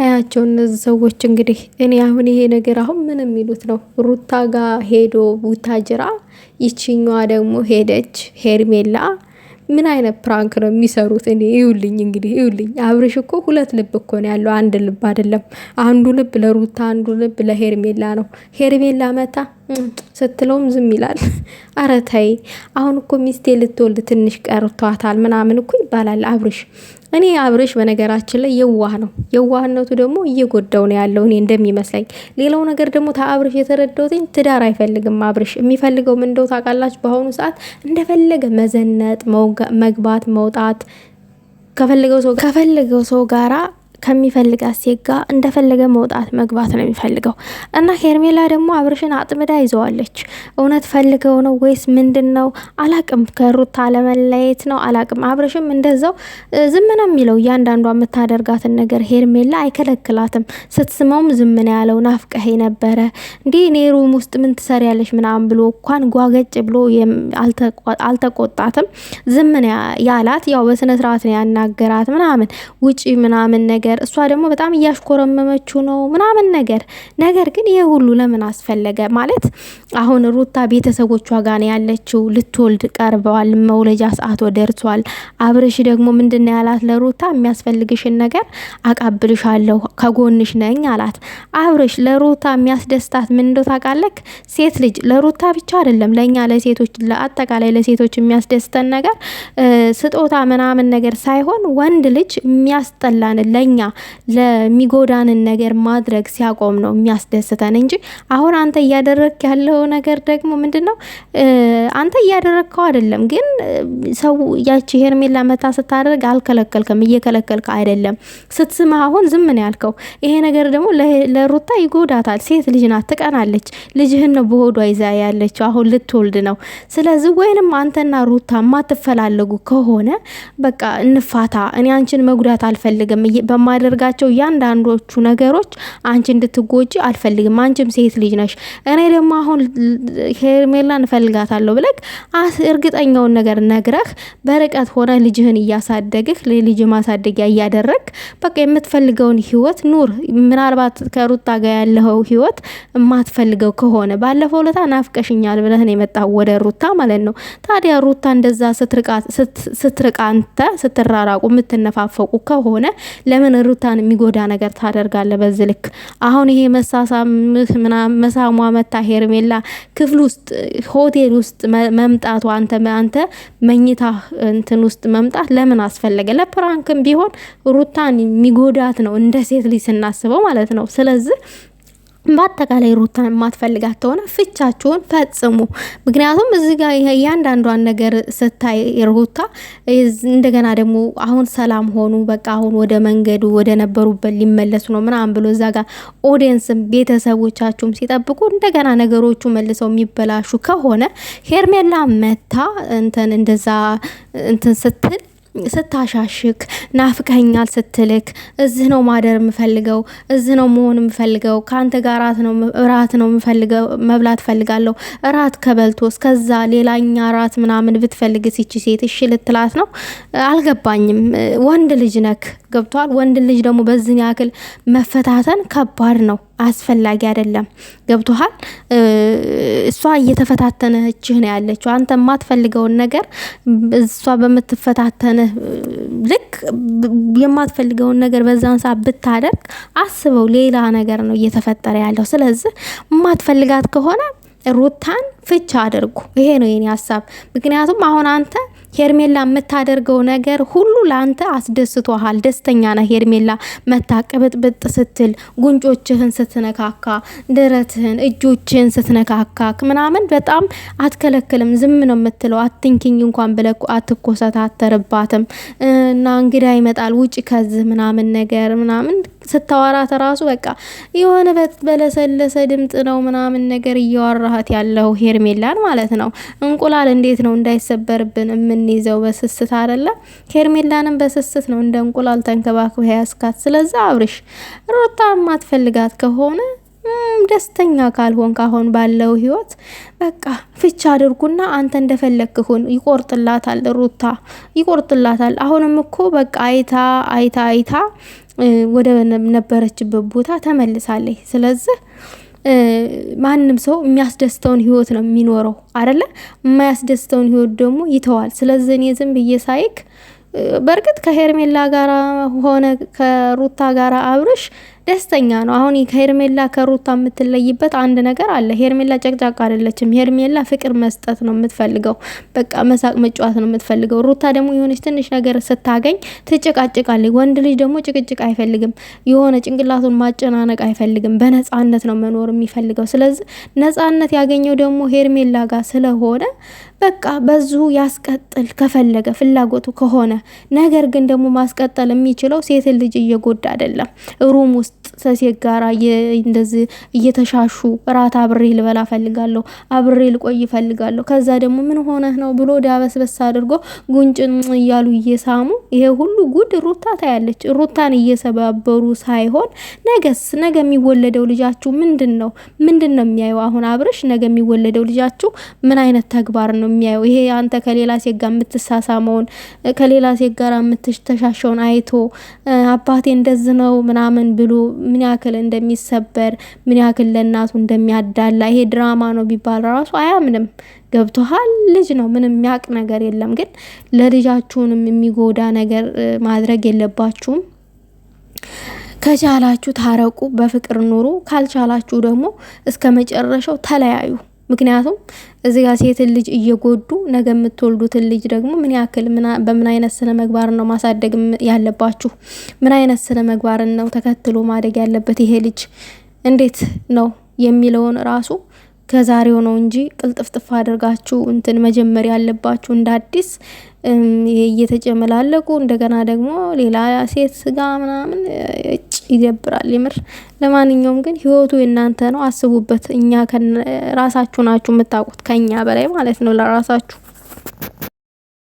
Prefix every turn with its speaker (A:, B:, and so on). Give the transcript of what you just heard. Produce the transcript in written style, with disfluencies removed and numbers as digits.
A: አያቸው እነዚህ ሰዎች እንግዲህ እኔ አሁን ይሄ ነገር አሁን ምን የሚሉት ነው? ሩታ ጋር ሄዶ ቡታጅራ፣ ይችኛዋ ደግሞ ሄደች ሄርሜላ። ምን አይነት ፕራንክ ነው የሚሰሩት? እኔ ይውልኝ እንግዲህ ይውልኝ። አብርሽ እኮ ሁለት ልብ እኮ ነው ያለው፣ አንድ ልብ አይደለም። አንዱ ልብ ለሩታ፣ አንዱ ልብ ለሄርሜላ ነው። ሄርሜላ መታ ስትለውም ዝም ይላል። አረ ተይ፣ አሁን እኮ ሚስቴ ልትወልድ ትንሽ ቀርቷታል ምናምን እኮ ይባላል አብርሽ። እኔ አብርሽ በነገራችን ላይ የዋህ ነው። የዋህነቱ ደግሞ እየጎዳው ነው ያለው እኔ እንደሚመስለኝ። ሌላው ነገር ደግሞ አብርሽ የተረዳውትኝ ትዳር አይፈልግም። አብርሽ የሚፈልገው ምን እንደው ታውቃላችሁ? በአሁኑ ሰዓት እንደፈለገ መዘነጥ፣ መግባት፣ መውጣት ከፈለገው ሰው ጋራ ከሚፈልጋት ሴት ጋር እንደፈለገ መውጣት መግባት ነው የሚፈልገው። እና ሄርሜላ ደግሞ አብርሽን አጥምዳ ይዘዋለች። እውነት ፈልገው ነው ወይስ ምንድን ነው አላቅም። ከሩታ ለመለየት ነው አላቅም። አብርሽም እንደዛው ዝም ነው የሚለው። እያንዳንዷ የምታደርጋትን ነገር ሄርሜላ አይከለክላትም። ስትስመውም ዝም ነው ያለው። ናፍቀሄ ነበረ እንዲህ እኔ ሩም ውስጥ ምን ትሰሪያለሽ ምናምን ብሎ እንኳን ጓገጭ ብሎ አልተቆጣትም። ዝም ነው ያላት። ያው በስነ ስርዓት ነው ያናገራት ምናምን ውጪ ምናምን ነገር። እሷ ደግሞ በጣም እያሽኮረመመችው ነው ምናምን ነገር ግን ይሄ ሁሉ ለምን አስፈለገ? ማለት አሁን ሩታ ቤተሰቦቿ ጋር ነው ያለችው። ልትወልድ ቀርበዋል። መውለጃ ሰዓት ደርሷል። አብርሽ ደግሞ ምንድነው ያላት ለሩታ? የሚያስፈልግሽን ነገር አቃብልሻለሁ፣ ከጎንሽ ነኝ አላት። አብርሽ ለሩታ የሚያስደስታት ምን እንደው ታውቃለህ? ሴት ልጅ ለሩታ ብቻ አይደለም፣ ለኛ ለሴቶች፣ ለአጠቃላይ ለሴቶች የሚያስደስተን ነገር ስጦታ ምናምን ነገር ሳይሆን ወንድ ልጅ የሚያስጠላን ለኛ ለሚጎዳንን ነገር ማድረግ ሲያቆም ነው የሚያስደስተን እንጂ አሁን አንተ እያደረግክ ያለው ነገር ደግሞ ምንድነው? አንተ እያደረግከው አይደለም፣ ግን ሰው ያቺ ሄርሜላ መታ ስታደርግ አልከለከልከም፣ እየከለከልከ አይደለም። ስትስማ አሁን ዝም ነው ያልከው። ይሄ ነገር ደግሞ ለሩታ ይጎዳታል። ሴት ልጅ ናት፣ ትቀናለች። ልጅህን ነው በሆዷ ይዛ ያለችው፣ አሁን ልትወልድ ነው። ስለዚህ ወይንም አንተና ሩታ ማትፈላለጉ ከሆነ በቃ እንፋታ። እኔ አንቺን መጉዳት አልፈልግም። በማደርጋቸው እያንዳንዶቹ ነገሮች አንቺ እንድትጎጂ አልፈልግም። አንቺም ሴት ልጅ ነሽ። እኔ ደግሞ አሁን ሄርሜላን እፈልጋታለሁ ብለህ እርግጠኛውን ነገር ነግረህ በርቀት ሆነ ልጅህን እያሳደግህ ለልጅ ማሳደጊያ እያደረግ በቃ የምትፈልገውን ህይወት ኑር። ምናልባት ከሩታ ጋር ያለው ህይወት የማትፈልገው ከሆነ ባለፈው ለታ ናፍቀሽኛል ብለህ ነው የመጣው ወደ ሩታ ማለት ነው። ታዲያ ሩታ እንደዛ ስትርቃንተ ስትራራቁ የምትነፋፈቁ ከሆነ ለምን ሩታን የሚጎዳ ነገር ታደርጋለህ? በዚህ ልክ አሁን ይሄ መሳሟ መታ ሄርሜላ ክፍል ውስጥ ሆቴል ውስጥ መምጣቱ አንተ መኝታ እንትን ውስጥ መምጣት ለምን አስፈለገ? ለፕራንክም ቢሆን ሩታን የሚጎዳት ነው እንደ ሴት ልጅ ስናስበው ማለት ነው። ስለዚህ በአጠቃላይ ሩታን የማትፈልጋት ከሆነ ፍቻችሁን ፈጽሙ። ምክንያቱም እዚህ ጋር እያንዳንዷን ነገር ስታይ ሩታ እንደገና ደግሞ አሁን ሰላም ሆኑ፣ በቃ አሁን ወደ መንገዱ ወደ ነበሩበት ሊመለሱ ነው ምናምን ብሎ እዛ ጋር ኦዲየንስም ቤተሰቦቻችሁም ሲጠብቁ እንደገና ነገሮቹ መልሰው የሚበላሹ ከሆነ ሄርሜላ መታ እንደዛ ስትል ስታሻሽክ ናፍቀኛል ስትልክ እዚህ ነው ማደር የምፈልገው፣ እዚህ ነው መሆን የምፈልገው፣ ካንተ ጋር ራት ነው የምፈልገው፣ መብላት ፈልጋለሁ። ራት ከበልቶ እስከዛ ሌላኛ ራት ምናምን ብትፈልግ ሲቺ ሴት እሺ ልትላት ነው? አልገባኝም። ወንድ ልጅ ነክ ገብቷል። ወንድ ልጅ ደግሞ በዚህ ያክል መፈታተን ከባድ ነው፣ አስፈላጊ አይደለም። ገብቷል። እሷ እየተፈታተነችህ ነው ያለችው። አንተ የማትፈልገውን ነገር እሷ በምትፈታተንህ ልክ የማትፈልገውን ነገር በዛን ሰዓት ብታደርግ አስበው፣ ሌላ ነገር ነው እየተፈጠረ ያለው። ስለዚህ የማትፈልጋት ከሆነ ሩታን ፍቻ አድርጉ። ይሄ ነው የኔ ሀሳብ። ምክንያቱም አሁን አንተ ሄርሜላ የምታደርገው ነገር ሁሉ ለአንተ አስደስቶሃል፣ ደስተኛ ነህ። ሄርሜላ መታቀብጥብጥ ስትል ጉንጮችህን ስትነካካ፣ ደረትህን እጆችህን ስትነካካ ምናምን በጣም አትከለክልም፣ ዝም ነው የምትለው። አትንኪኝ እንኳን ብለህ አትኮሰታተርባትም። እና እንግዳ ይመጣል ውጭ ከዚህ ምናምን ነገር ምናምን ስታወራት ራሱ በቃ የሆነ በለሰለሰ ድምጽ ነው ምናምን ነገር እያወራሃት ያለው ሄርሜላን ማለት ነው። እንቁላል እንዴት ነው እንዳይሰበርብን የምንይዘው? በስስት አይደለ? ሄርሜላንም በስስት ነው እንደ እንቁላል ተንከባክበህ ያስካት። ስለዚህ አብርሽ ሩታ ማትፈልጋት ከሆነ ደስተኛ ካልሆን ካሁን ባለው ህይወት በቃ ፍቻ አድርጉና አንተ እንደፈለክሁን። ይቆርጥላታል፣ ሩታ ይቆርጥላታል። አሁንም እኮ በቃ አይታ ወደ ነበረችበት ቦታ ተመልሳለች። ስለዚህ ማንም ሰው የሚያስደስተውን ህይወት ነው የሚኖረው አይደለ? የማያስደስተውን ህይወት ደግሞ ይተዋል። ስለዚህ እኔ ዝም ብዬ ሳይክ በርግጥ ከሄርሜላ ጋራ ሆነ ከሩታ ጋራ አብርሽ ደስተኛ ነው። አሁን ከሄርሜላ ከሩታ የምትለይበት አንድ ነገር አለ። ሄርሜላ ጨቅጫቅ አይደለችም። ሄርሜላ ፍቅር መስጠት ነው የምትፈልገው። በቃ መሳቅ መጫወት ነው የምትፈልገው። ሩታ ደግሞ የሆነች ትንሽ ነገር ስታገኝ ትጭቃጭቃለች። ወንድ ልጅ ደግሞ ጭቅጭቅ አይፈልግም። የሆነ ጭንቅላቱን ማጨናነቅ አይፈልግም። በነጻነት ነው መኖር የሚፈልገው። ስለዚህ ነጻነት ያገኘው ደግሞ ሄርሜላ ጋር ስለሆነ በቃ በዙ ያስቀጥል ከፈለገ ፍላጎቱ ከሆነ። ነገር ግን ደግሞ ማስቀጠል የሚችለው ሴት ልጅ እየጎዳ አይደለም። ሩም ውስጥ ከሴት ጋራ እንደዚህ እየተሻሹ ራት አብሬ ልበላ ፈልጋለሁ፣ አብሬ ልቆይ ፈልጋለሁ። ከዛ ደግሞ ምን ሆነህ ነው ብሎ ዳበስበስ አድርጎ ጉንጭን እያሉ እየሳሙ ይሄ ሁሉ ጉድ ሩታ ታያለች። ሩታን እየሰባበሩ ሳይሆን ነገ የሚወለደው ልጃችሁ ምንድነው የሚያየው? አሁን አብርሽ ነገ የሚወለደው ልጃችሁ ምን አይነት ተግባር ነው የሚያየው? ይሄ አንተ ከሌላ ሴት ጋር የምትሳሳመውን ከሌላ ሴት ጋር የምትተሻሸውን አይቶ አባቴ እንደዚህ ነው ምናምን ብሎ ምን ያክል እንደሚሰበር ምን ያክል ለእናቱ እንደሚያዳላ ይሄ ድራማ ነው ቢባል ራሱ አያምንም። ገብቶሃል? ልጅ ነው፣ ምንም የሚያቅ ነገር የለም። ግን ለልጃችሁንም የሚጎዳ ነገር ማድረግ የለባችሁም። ከቻላችሁ ታረቁ፣ በፍቅር ኑሩ። ካልቻላችሁ ደግሞ እስከ መጨረሻው ተለያዩ። ምክንያቱም እዚህ ጋር ሴትን ልጅ እየጎዱ ነገ የምትወልዱትን ልጅ ደግሞ ምን ያክል በምን አይነት ስነ ምግባር ነው ማሳደግ ያለባችሁ? ምን አይነት ስነ ምግባር ነው ተከትሎ ማደግ ያለበት ይሄ ልጅ እንዴት ነው የሚለውን ራሱ ከዛሬው ነው እንጂ ቅልጥፍጥፍ አድርጋችሁ እንትን መጀመሪያ ያለባችሁ እንደ አዲስ እየተጨመላለቁ እንደገና ደግሞ ሌላ ሴት ስጋ ምናምን ይደብራል ይምር። ለማንኛውም ግን ህይወቱ የናንተ ነው፣ አስቡበት። እኛ ራሳችሁ ናችሁ የምታውቁት ከኛ በላይ ማለት ነው ለራሳችሁ።